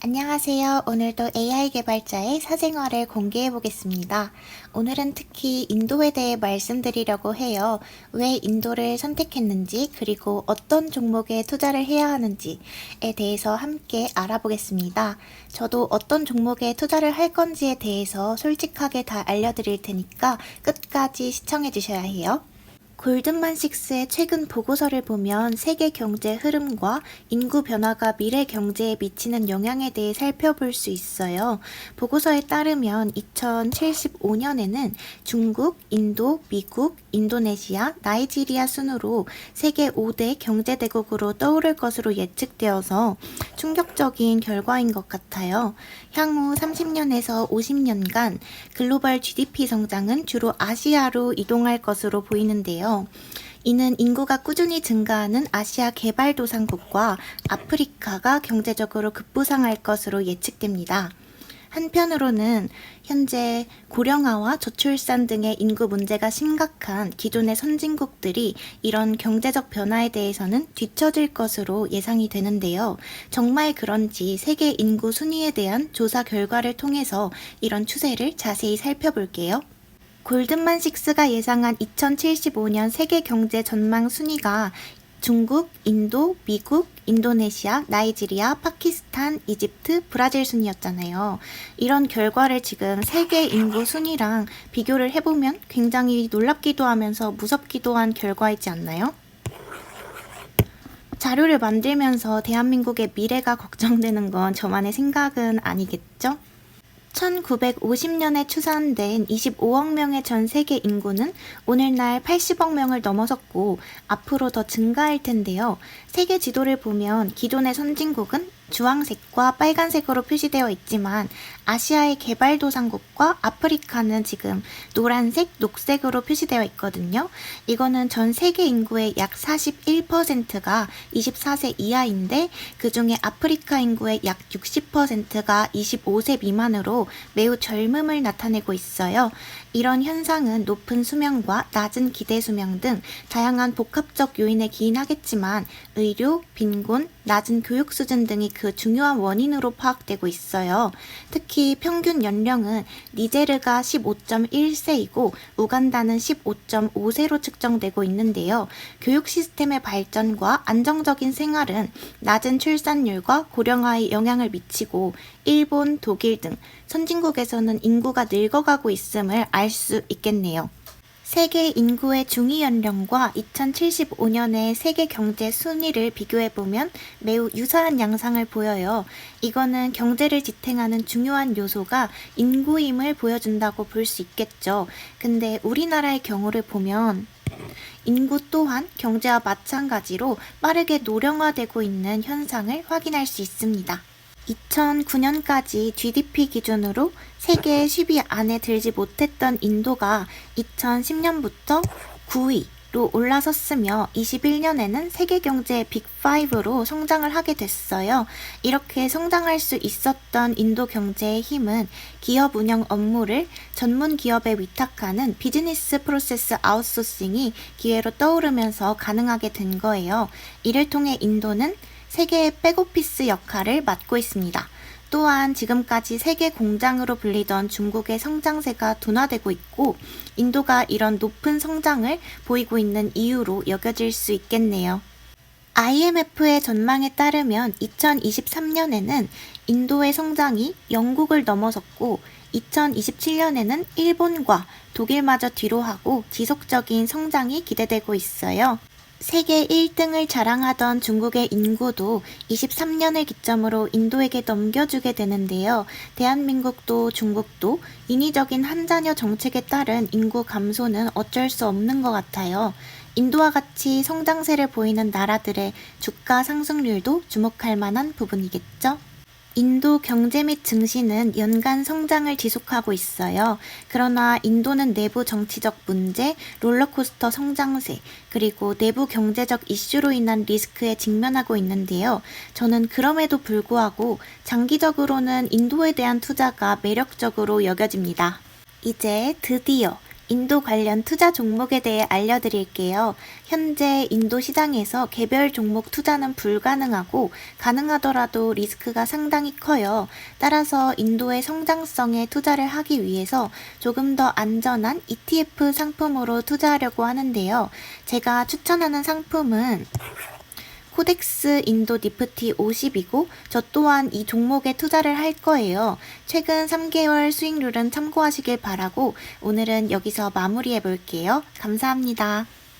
안녕하세요. 오늘도 AI 개발자의 사생활을 공개해 보겠습니다. 오늘은 특히 인도에 대해 말씀드리려고 해요. 왜 인도를 선택했는지, 그리고 어떤 종목에 투자를 해야 하는지에 대해서 함께 알아보겠습니다. 저도 어떤 종목에 투자를 할 건지에 대해서 솔직하게 다 알려드릴 테니까 끝까지 시청해 주셔야 해요. 골든만식스의 최근 보고서를 보면 세계 경제 흐름과 인구 변화가 미래 경제에 미치는 영향에 대해 살펴볼 수 있어요. 보고서에 따르면 2075년에는 중국, 인도, 미국, 인도네시아, 나이지리아 순으로 세계 5대 경제대국으로 떠오를 것으로 예측되어서 충격적인 결과인 것 같아요. 향후 30년에서 50년간 글로벌 GDP 성장은 주로 아시아로 이동할 것으로 보이는데요. 이는 인구가 꾸준히 증가하는 아시아 개발도상국과 아프리카가 경제적으로 급부상할 것으로 예측됩니다. 한편으로는 현재 고령화와 저출산 등의 인구 문제가 심각한 기존의 선진국들이 이런 경제적 변화에 대해서는 뒤처질 것으로 예상이 되는데요. 정말 그런지 세계 인구 순위에 대한 조사 결과를 통해서 이런 추세를 자세히 살펴볼게요. 골든만식스가 예상한 2075년 세계 경제 전망 순위가 중국, 인도, 미국, 인도네시아, 나이지리아, 파키스탄, 이집트, 브라질 순이었잖아요. 이런 결과를 지금 세계 인구 순위랑 비교를 해보면 굉장히 놀랍기도 하면서 무섭기도 한 결과이지 않나요? 자료를 만들면서 대한민국의 미래가 걱정되는 건 저만의 생각은 아니겠죠? 1950년에 추산된 25억 명의 전 세계 인구는 오늘날 80억 명을 넘어섰고 앞으로 더 증가할 텐데요. 세계 지도를 보면 기존의 선진국은 주황색과 빨간색으로 표시되어 있지만 아시아의 개발도상국과 아프리카는 지금 노란색, 녹색으로 표시되어 있거든요. 이거는 전 세계 인구의 약 41%가 24세 이하인데 그중에 아프리카 인구의 약 60%가 25세 미만으로 매우 젊음을 나타내고 있어요. 이런 현상은 높은 수명과 낮은 기대 수명 등 다양한 복합적 요인에 기인하겠지만 의료, 빈곤, 낮은 교육 수준 등이 그 중요한 원인으로 파악되고 있어요. 특히 평균 연령은 니제르가 15.1세이고 우간다는 15.5세로 측정되고 있는데요. 교육 시스템의 발전과 안정적인 생활은 낮은 출산율과 고령화에 영향을 미치고 일본, 독일 등 선진국에서는 인구가 늙어가고 있음을 알 수 있겠네요. 세계 인구의 중위 연령과 2075년의 세계 경제 순위를 비교해보면 매우 유사한 양상을 보여요. 이거는 경제를 지탱하는 중요한 요소가 인구임을 보여준다고 볼 수 있겠죠. 근데 우리나라의 경우를 보면 인구 또한 경제와 마찬가지로 빠르게 노령화되고 있는 현상을 확인할 수 있습니다. 2009년까지 GDP 기준으로 세계 10위 안에 들지 못했던 인도가 2010년부터 9위로 올라섰으며 21년에는 세계 경제의 빅5로 성장을 하게 됐어요. 이렇게 성장할 수 있었던 인도 경제의 힘은 기업 운영 업무를 전문 기업에 위탁하는 비즈니스 프로세스 아웃소싱이 기회로 떠오르면서 가능하게 된 거예요. 이를 통해 인도는 세계의 백오피스 역할을 맡고 있습니다. 또한 지금까지 세계 공장으로 불리던 중국의 성장세가 둔화되고 있고 인도가 이런 높은 성장을 보이고 있는 이유로 여겨질 수 있겠네요. IMF의 전망에 따르면 2023년에는 인도의 성장이 영국을 넘어섰고 2027년에는 일본과 독일마저 뒤로하고 지속적인 성장이 기대되고 있어요. 세계 1등을 자랑하던 중국의 인구도 23년을 기점으로 인도에게 넘겨주게 되는데요. 대한민국도 중국도 인위적인 한자녀 정책에 따른 인구 감소는 어쩔 수 없는 것 같아요. 인도와 같이 성장세를 보이는 나라들의 주가 상승률도 주목할 만한 부분이겠죠. 인도 경제 및 증시는 연간 성장을 지속하고 있어요. 그러나 인도는 내부 정치적 문제, 롤러코스터 성장세, 그리고 내부 경제적 이슈로 인한 리스크에 직면하고 있는데요. 저는 그럼에도 불구하고 장기적으로는 인도에 대한 투자가 매력적으로 여겨집니다. 이제 드디어 인도 관련 투자 종목에 대해 알려드릴게요. 현재 인도 시장에서 개별 종목 투자는 불가능하고 가능하더라도 리스크가 상당히 커요. 따라서 인도의 성장성에 투자를 하기 위해서 조금 더 안전한 ETF 상품으로 투자하려고 하는데요. 제가 추천하는 상품은 코덱스 인도 니프티 50이고 저 또한 이 종목에 투자를 할 거예요. 최근 3개월 수익률은 참고하시길 바라고 오늘은 여기서 마무리해 볼게요. 감사합니다.